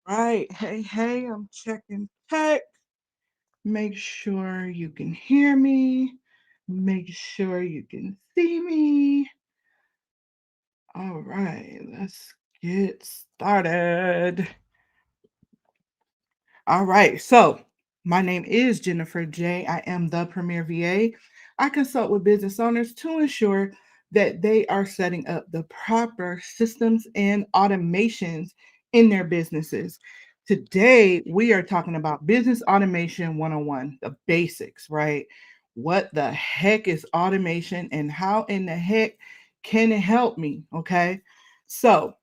Right. Hey, hey, I'm checking tech. Make sure you can hear me. Make sure you can see me. All right, let's get started. All right, so my name is Jennifer J. I am the Premier VA. I consult with business owners to ensure that they are setting up the proper systems and automations in their businesses. Today, we are talking about business automation 101, the basics, right? What the heck is automation and how in the heck can it help me? Okay, so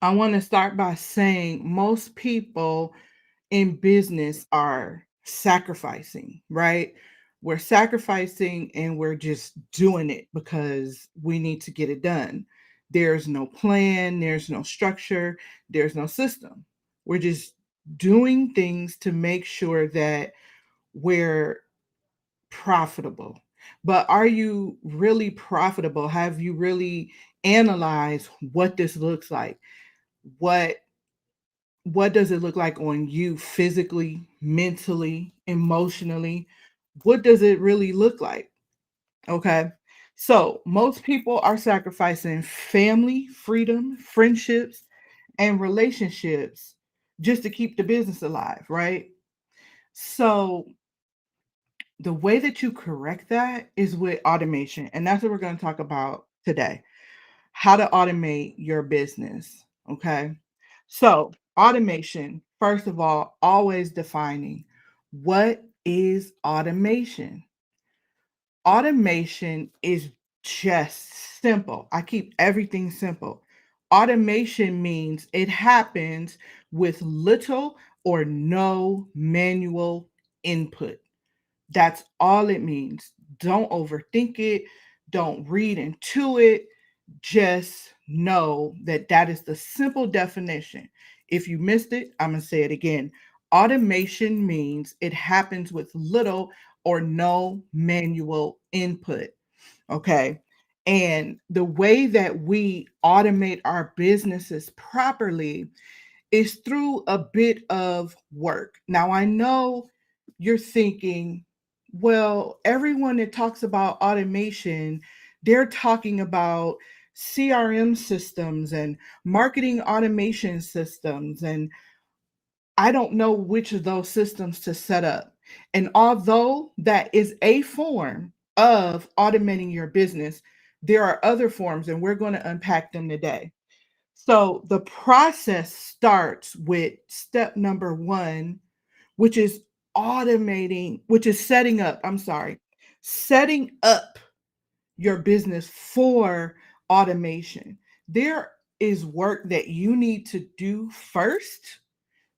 I want to start by saying most people in business are sacrificing, right? We're sacrificing and we're just doing it because we need to get it done. There's no plan, there's no structure, there's no system. We're just doing things to make sure that we're profitable. But are you really profitable? Have you really analyzed what this looks like? What what does it look like on you physically, mentally, emotionally? What does it really look like? Okay. So, most people are sacrificing family, freedom, friendships, and relationships just to keep the business alive, right? So, the way that you correct that is with automation. And that's what we're going to talk about today, how to automate your business. Okay. So, automation, first of all, always defining what is automation. Automation is just simple. I keep everything simple. Automation means it happens with little or no manual input. That's all it means. Don't overthink it. Don't read into it. Just know that that is the simple definition. If you missed it, I'm going to say it again. Automation means it happens with little or no manual input. Okay. And the way that we automate our businesses properly is through a bit of work. Now, I know you're thinking, well, everyone that talks about automation, they're talking about CRM systems and marketing automation systems. And I don't know which of those systems to set up. And although that is a form of automating your business, there are other forms, and we're going to unpack them today. So the process starts with step number one, which is setting up your business for automation. There is work that you need to do first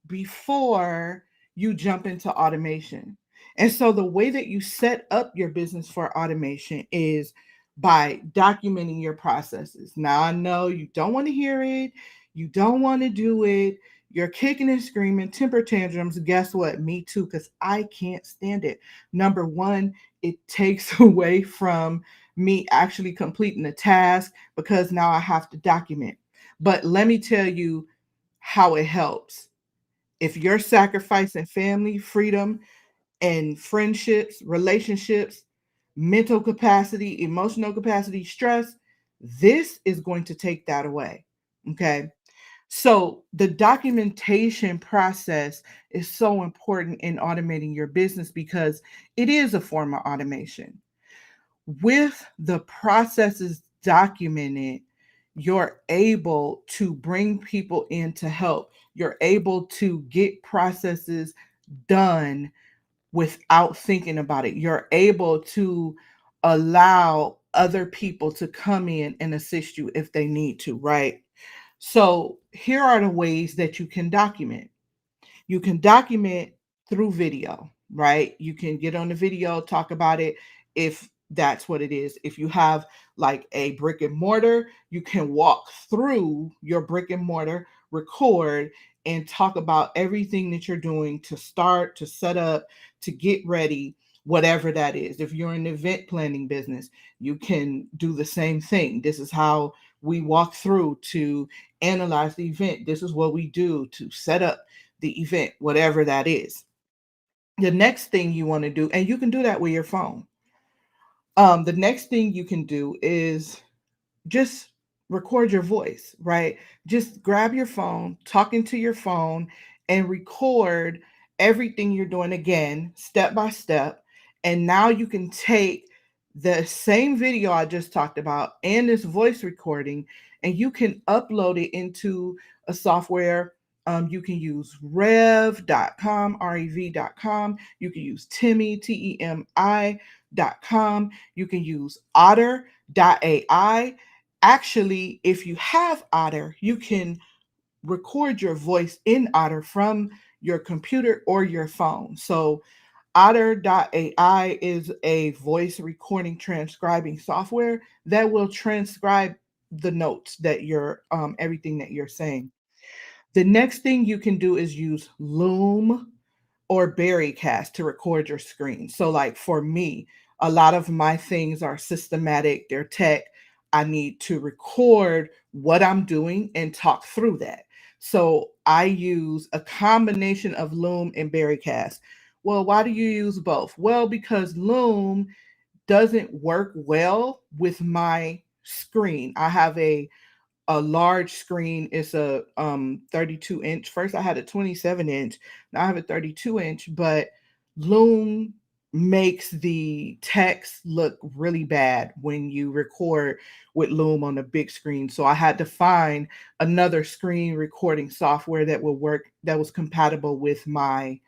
before you jump into automation. And so the way that you set up your business for automation is by documenting your processes. Now, I know you don't want to hear it, you don't want to do it, you're kicking and screaming, temper tantrums. Guess what? Me too, because I can't stand it. Number one, it takes away from me actually completing the task because now I have to document. But let me tell you how it helps. If you're sacrificing family, freedom, and friendships, relationships, mental capacity, emotional capacity, stress, this is going to take that away. Okay. So the documentation process is so important in automating your business because it is a form of automation. With the processes documented, you're able to bring people in to help. You're able to get processes done without thinking about it. You're able to allow other people to come in and assist you if they need to, right? So, here are the ways that you can document. You can document through video, right? You can get on the video, talk about it if that's what it is. If you have like a brick and mortar, you can walk through your brick and mortar, record, and talk about everything that you're doing to start, to set up, to get ready, whatever that is. If you're in the event planning business, you can do the same thing. This is how we walk through to analyze the event. This is what we do to set up the event, whatever that is. The next thing you want to do, and you can do that with your phone. The next thing you can do is just record your voice, right? Just grab your phone, talk into your phone, and record everything you're doing again, step by step. And now you can take the same video I just talked about and this voice recording, and you can upload it into a software. You can use rev.com, rev.com. You can use Temi, Temi.com. You can use otter.ai. Actually, if you have Otter, you can record your voice in Otter from your computer or your phone. So, Otter.ai is a voice recording transcribing software that will transcribe the notes that you're, everything that you're saying. The next thing you can do is use Loom or Berrycast to record your screen. So, like for me, a lot of my things are systematic, they're tech. I need to record what I'm doing and talk through that. So, I use a combination of Loom and Berrycast. Well, why do you use both? Well, because Loom doesn't work well with my screen. I have a large screen. It's a 32 inch. First I had a 27 inch. Now I have a 32 inch, but Loom makes the text look really bad when you record with Loom on a big screen. So I had to find another screen recording software that would work, that was compatible with my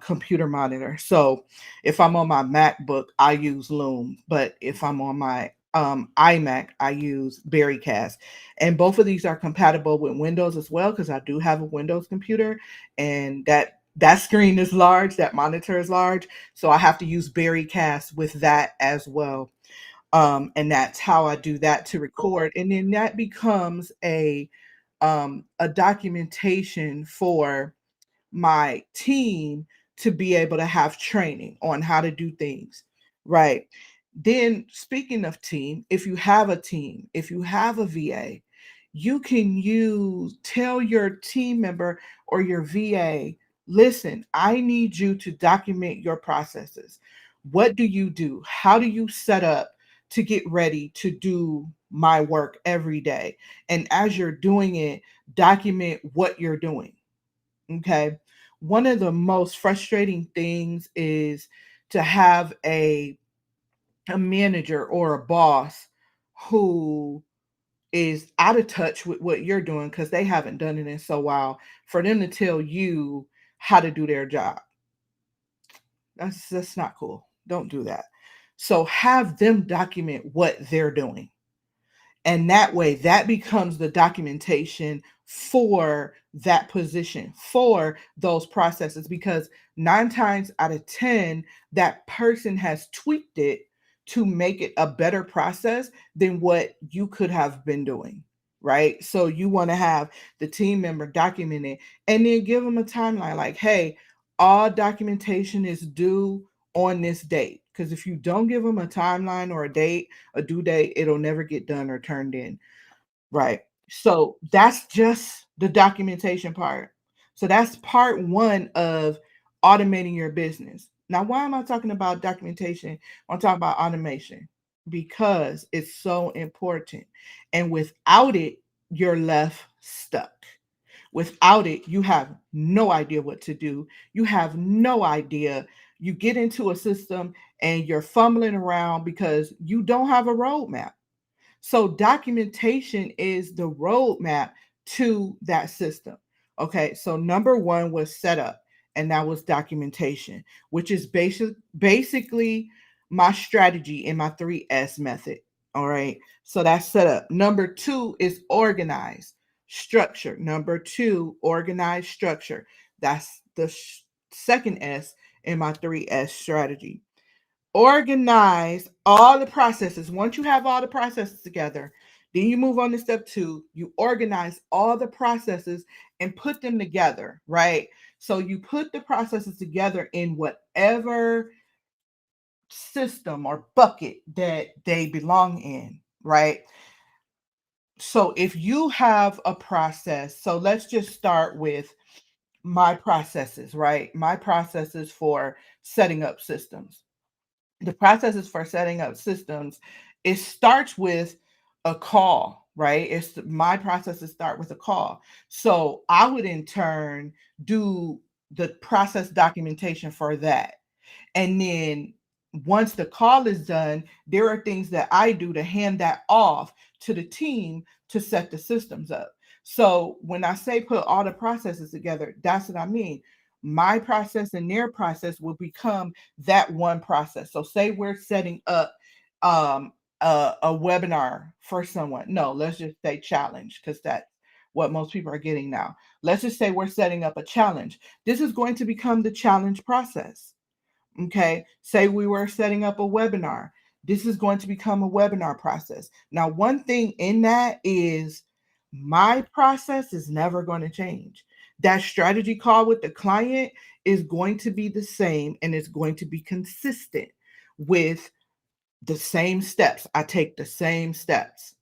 computer monitor. So if I'm on my MacBook, I use Loom, but if I'm on my iMac, I use Berrycast. And both of these are compatible with Windows as well, because I do have a Windows computer, and that screen is large, that monitor is large, so I have to use Berrycast with that as well. And that's how I do that to record, and then that becomes a documentation for my team to be able to have training on how to do things, right? Then, speaking of team, if you have a team, if you have a VA, you can tell your team member or your VA, listen, I need you to document your processes. What do you do? How do you set up to get ready to do my work every day? And as you're doing it, document what you're doing. Okay. One of the most frustrating things is to have a manager or a boss who is out of touch with what you're doing because they haven't done it in so while, for them to tell you how to do their job. That's not cool. Don't do that. So have them document what they're doing. And that way, that becomes the documentation for that position, for those processes, because 9 times out of 10, that person has tweaked it to make it a better process than what you could have been doing. Right. So you want to have the team member document it and then give them a timeline like, hey, all documentation is due on this date. Because if you don't give them a timeline or a due date, it'll never get done or turned in. Right. So that's just the documentation part. So that's part one of automating your business. Now, why am I talking about documentation? I'm talking about automation because it's so important. And without it, you're left stuck. Without it, you have no idea what to do. You have no idea. You get into a system and you're fumbling around because you don't have a roadmap. So documentation is the roadmap to that system. Okay, so number one was setup, and that was documentation, which is basically my strategy in my 3S method. All right, so that's setup. Number two is organize, structure. Number two, organize, structure. That's the second S in my 3S strategy. Organize all the processes. Once you have all the processes together, then you move on to step two. You organize all the processes and put them together, right? So you put the processes together in whatever system or bucket that they belong in, right? So if you have a process, so let's just start with my processes, right? My processes for setting up systems. The processes for setting up systems, it starts with a call, right? It's my processes start with a call. So I would in turn do the process documentation for that. And then once the call is done, there are things that I do to hand that off to the team to set the systems up. So when I say put all the processes together, that's what I mean. My process and their process will become that one process. So say we're setting up a webinar for someone. No, let's just say challenge because that's what most people are getting now. Let's just say we're setting up a challenge. This is going to become the challenge process. Okay. Say we were setting up a webinar. This is going to become a webinar process. Now, one thing in that is my process is never going to change. That strategy call with the client is going to be the same and it's going to be consistent with the same steps. I take the same steps.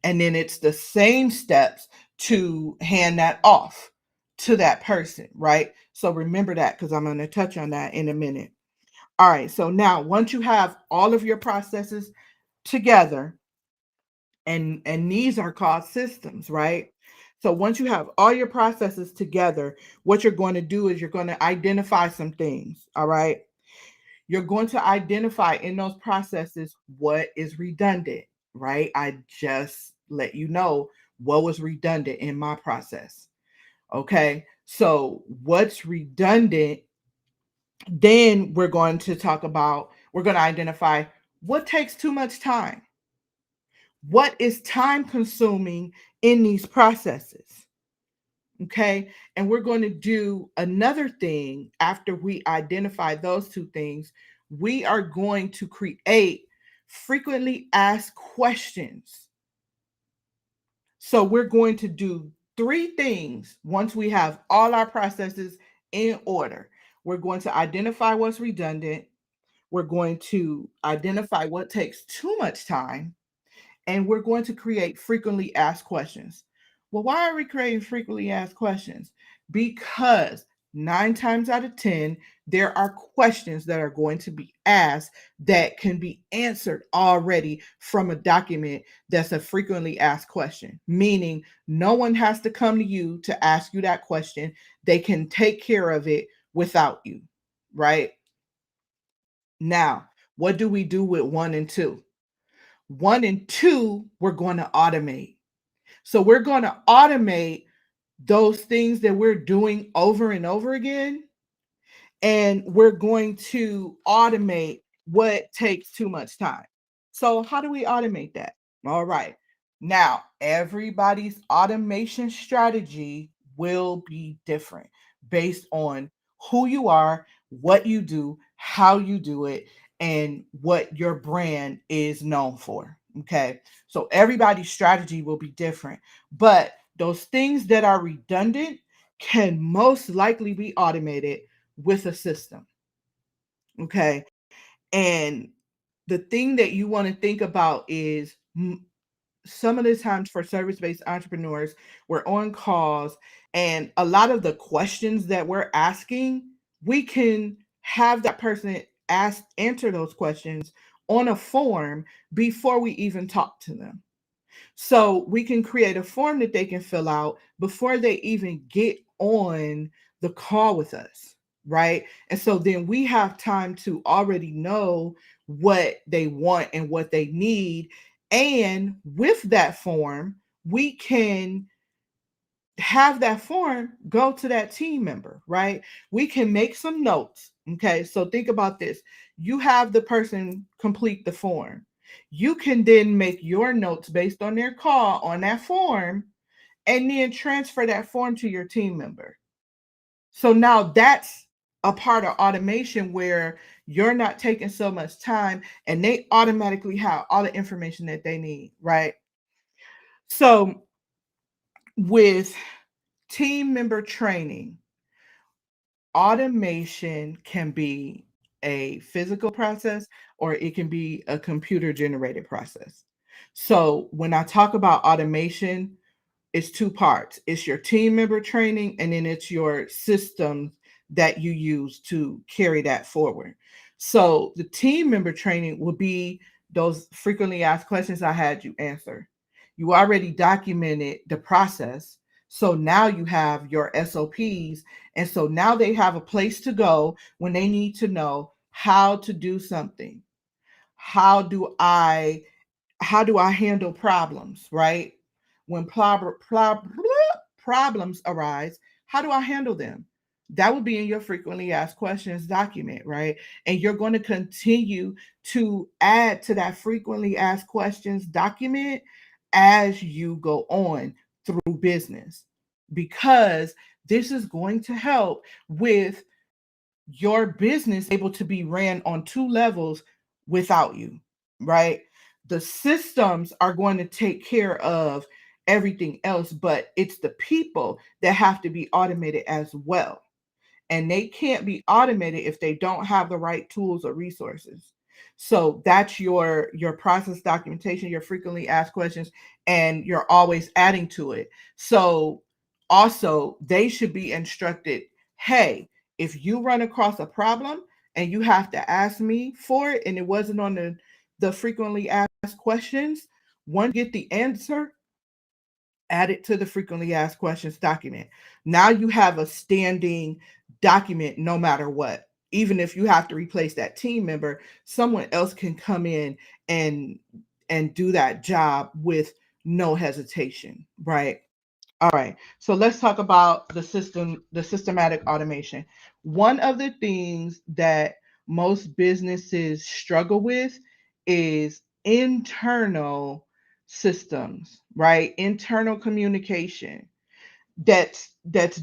And then it's the same steps to hand that off to that person, right? So remember that because I'm going to touch on that in a minute. All right, so now once you have all of your processes together, and these are called systems, right? So once you have all your processes together, what you're going to do is you're going to identify some things, all right? You're going to identify in those processes what is redundant, right? I just let you know what was redundant in my process. Okay? So what's redundant, then we're going to identify what takes too much time. What is time consuming in these processes? Okay. And we're going to do another thing after we identify those two things. We are going to create frequently asked questions. So we're going to do three things once we have all our processes in order. We're going to identify what's redundant. We're going to identify what takes too much time, and we're going to create frequently asked questions. Well, why are we creating frequently asked questions? Because 9 times out of 10, there are questions that are going to be asked that can be answered already from a document that's a frequently asked question, meaning no one has to come to you to ask you that question. They can take care of it without you, right? Now, what do we do with one and two? One and two, we're going to automate. So we're going to automate those things that we're doing over and over again. And we're going to automate what takes too much time. So, how do we automate that? All right. Now, everybody's automation strategy will be different based on who you are, what you do, how you do it, and what your brand is known for. Okay. So, everybody's strategy will be different, but those things that are redundant can most likely be automated with a system. Okay. And the thing that you want to think about is some of the times for service-based entrepreneurs, we're on calls, and a lot of the questions that we're asking, we can have that person answer those questions on a form before we even talk to them. So we can create a form that they can fill out before they even get on the call with us, right? And so then we have time to already know what they want and what they need. And with that form, we can have that form go to that team member, right? We can make some notes. Okay. So think about this. You have the person complete the form. You can then make your notes based on their call on that form and then transfer that form to your team member. So now that's a part of automation where you're not taking so much time and they automatically have all the information that they need, right? So with team member training, automation can be a physical process or it can be a computer generated process. So when I talk about automation, it's two parts. It's your team member training, and then it's your systems that you use to carry that forward. So the team member training will be those frequently asked questions I had you answer. You already documented the process. So now you have your SOPs. And so now they have a place to go when they need to know how to do something. How do I how do I handle problems, right? When problems arise, how do I handle them? That would be in your frequently asked questions document, right? And you're going to continue to add to that frequently asked questions document as you go on through business, because this is going to help with your business able to be ran on two levels without you, right? The systems are going to take care of everything else, but it's the people that have to be automated as well, and they can't be automated if they don't have the right tools or resources. So that's your process documentation, your frequently asked questions, and you're always adding to it. So also they should be instructed, hey, if you run across a problem and you have to ask me for it and it wasn't on the frequently asked questions, once you get the answer, add it to the frequently asked questions document. Now you have a standing document no matter what. Even if you have to replace that team member, someone else can come in and do that job with no hesitation, right? All right. So let's talk about the systematic automation. One of the things that most businesses struggle with is internal systems, right? Internal communication that's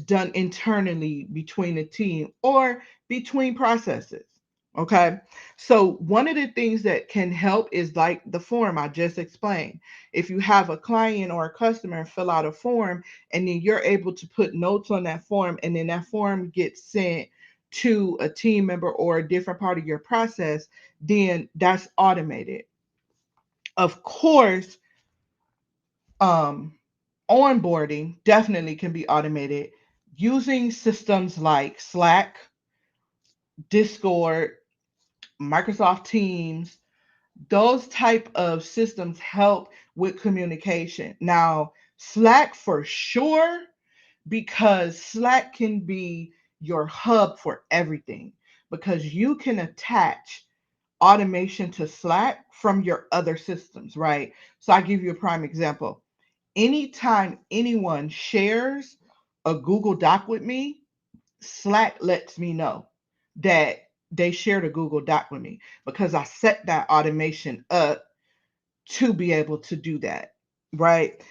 done internally between the team or between processes. Okay. So one of the things that can help is like the form I just explained. If you have a client or a customer fill out a form and then you're able to put notes on that form and then that form gets sent to a team member or a different part of your process, then that's automated. Of course, um, onboarding definitely can be automated using systems like Slack, Discord, Microsoft Teams. Those type of systems help with communication. Now, Slack for sure, because Slack can be your hub for everything, because you can attach automation to Slack from your other systems, right? So I give you a prime example. Anytime anyone shares a Google Doc with me, Slack lets me know that they shared a Google Doc with me because I set that automation up to be able to do that, right?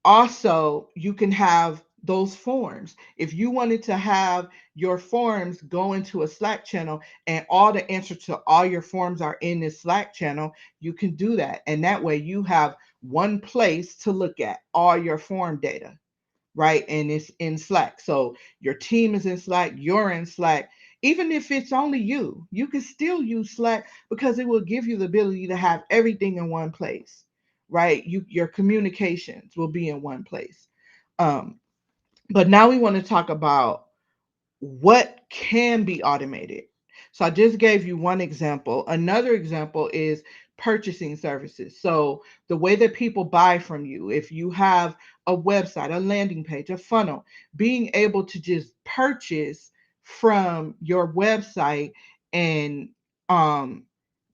Also, you can have those forms. If you wanted to have your forms go into a Slack channel and all the answers to all your forms are in this Slack channel, you can do that. And that way you have one place to look at all your form data, right? And it's in Slack. So your team is in Slack, you're in Slack. Even if it's only you, you can still use Slack because it will give you the ability to have everything in one place, right? Your communications will be in one place. Um, but now we want to talk about what can be automated. So I just gave you one example. Another example is purchasing services. So the way that people buy from you, if you have a website, a landing page, a funnel, being able to just purchase from your website and um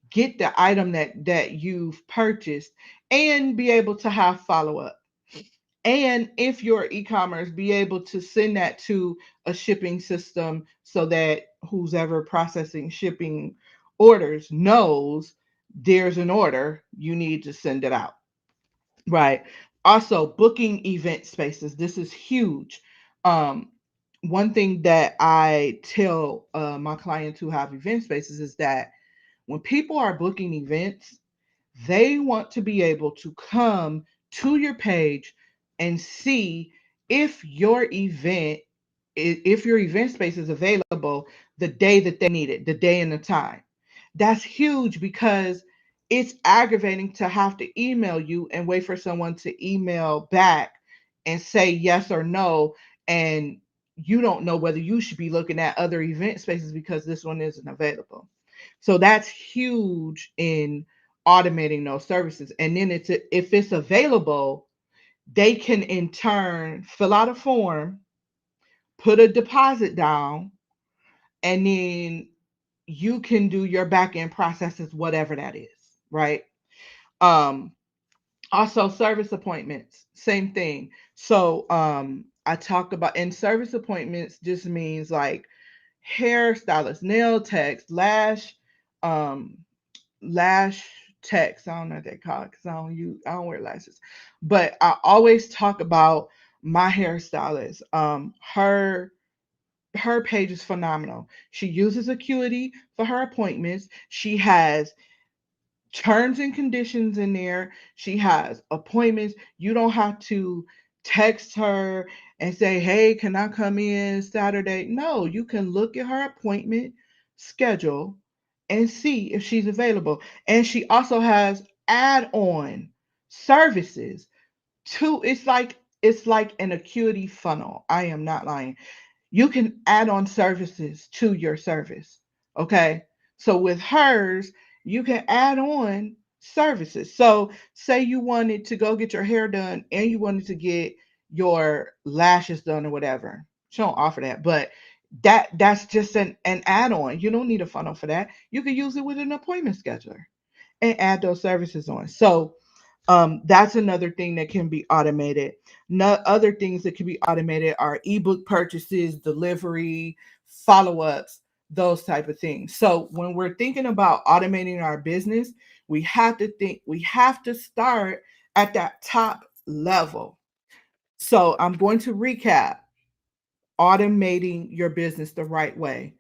get the item that you've purchased and be able to have follow up, and if you're e-commerce, be able to send that to a shipping system so that who's ever processing shipping orders knows there's an order, you need to send it out, right? Also, booking event spaces, this is huge. um, One thing that I tell my clients who have event spaces is that when people are booking events, they want to be able to come to your page and see if your event space is available the day that they need it, the day and the time. That's huge because it's aggravating to have to email you and wait for someone to email back and say yes or no. And you don't know whether you should be looking at other event spaces because this one isn't available. So that's huge in automating those services. And then if it's available, they can in turn fill out a form, put a deposit down, and then you can do your back end processes, whatever that is, right? Um, Also, service appointments, same thing. So I talk about, and service appointments just means like hairstylist, nail techs, um, lash techs. I don't know what they call it because I don't wear lashes, but I always talk about my hairstylist. Her page is phenomenal. She uses Acuity for her appointments. She has terms and conditions in there. She has appointments. You don't have to text her and say, "Hey, can I come in Saturday?" No, you can look at her appointment schedule and see if she's available. And she also has add-on services to it's like an Acuity funnel. I am not lying. You can add on services to your service. Okay. So with hers, you can add on services. So say you wanted to go get your hair done and you wanted to get your lashes done or whatever. She don't offer that, but that's just an add-on. You don't need a funnel for that. You can use it with an appointment scheduler and add those services on. So that's another thing that can be automated. No, other things that can be automated are ebook purchases, delivery, follow-ups, those type of things. So when we're thinking about automating our business, we have to start at that top level. So I'm going to recap automating your business the right way.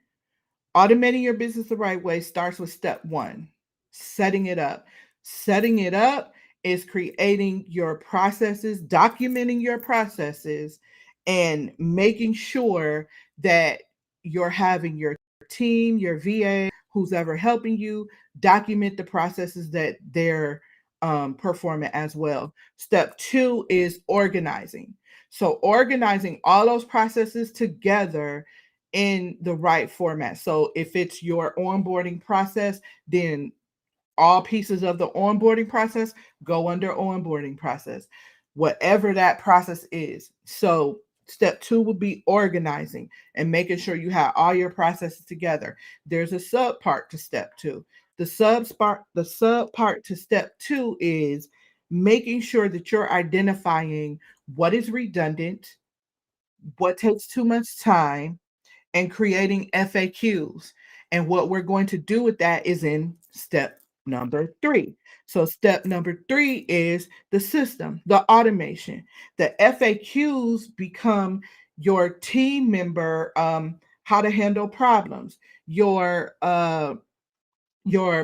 Automating your business the right way starts with step one, setting it up. Setting it up is creating your processes, documenting your processes, and making sure that you're having your team, your VA, who's ever helping you, document the processes that they're performing as well. Step two is organizing. So, organizing all those processes together in the right format. So if it's your onboarding process, then all pieces of the onboarding process go under onboarding process, whatever that process is. So step two would be organizing and making sure you have all your processes together. There's a sub part to step two. The sub part to step two is making sure that you're identifying what is redundant, what takes too much time, and creating FAQs. And what we're going to do with that is in step number three. So, step number three is the system, the automation. The FAQs become your team member, how to handle problems, your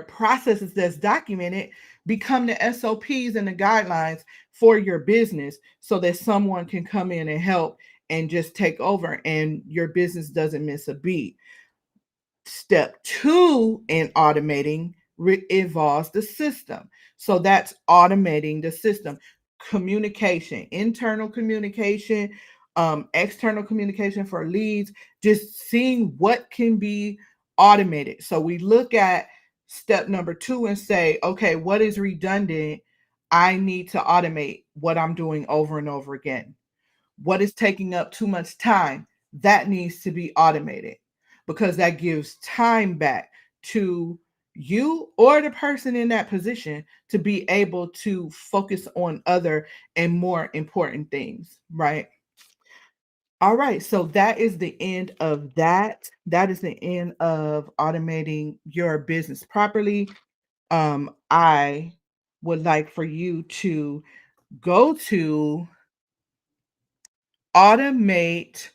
processes that's documented become the SOPs and the guidelines for your business so that someone can come in and help and just take over and your business doesn't miss a beat. Step two in automating involves the system. So that's automating the system. Communication, internal communication, external communication for leads, just seeing what can be automated. So we look at step number two and say, okay, what is redundant? I need to automate what I'm doing over and over again. What is taking up too much time? That needs to be automated because that gives time back to you or the person in that position to be able to focus on other and more important things, right? All right, so that is the end of that. That is the end of automating your business properly. I would like for you to go to automate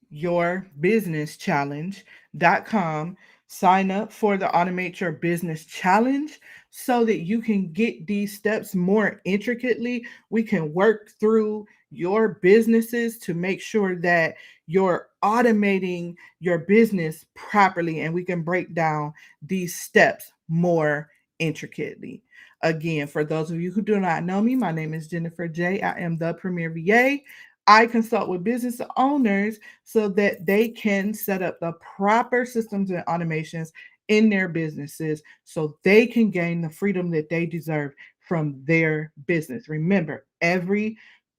your business challenge.com. Sign up for the Automate Your Business Challenge so that you can get these steps more intricately. We can work through your businesses to make sure that you're automating your business properly and we can break down these steps more intricately. Again, for those of you who do not know me, my name is Jennifer J. I am the Premier VA. I consult with business owners so that they can set up the proper systems and automations in their businesses so they can gain the freedom that they deserve from their business. Remember, every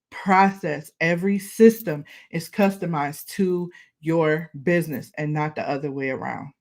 process, every system is customized to your business and not the other way around.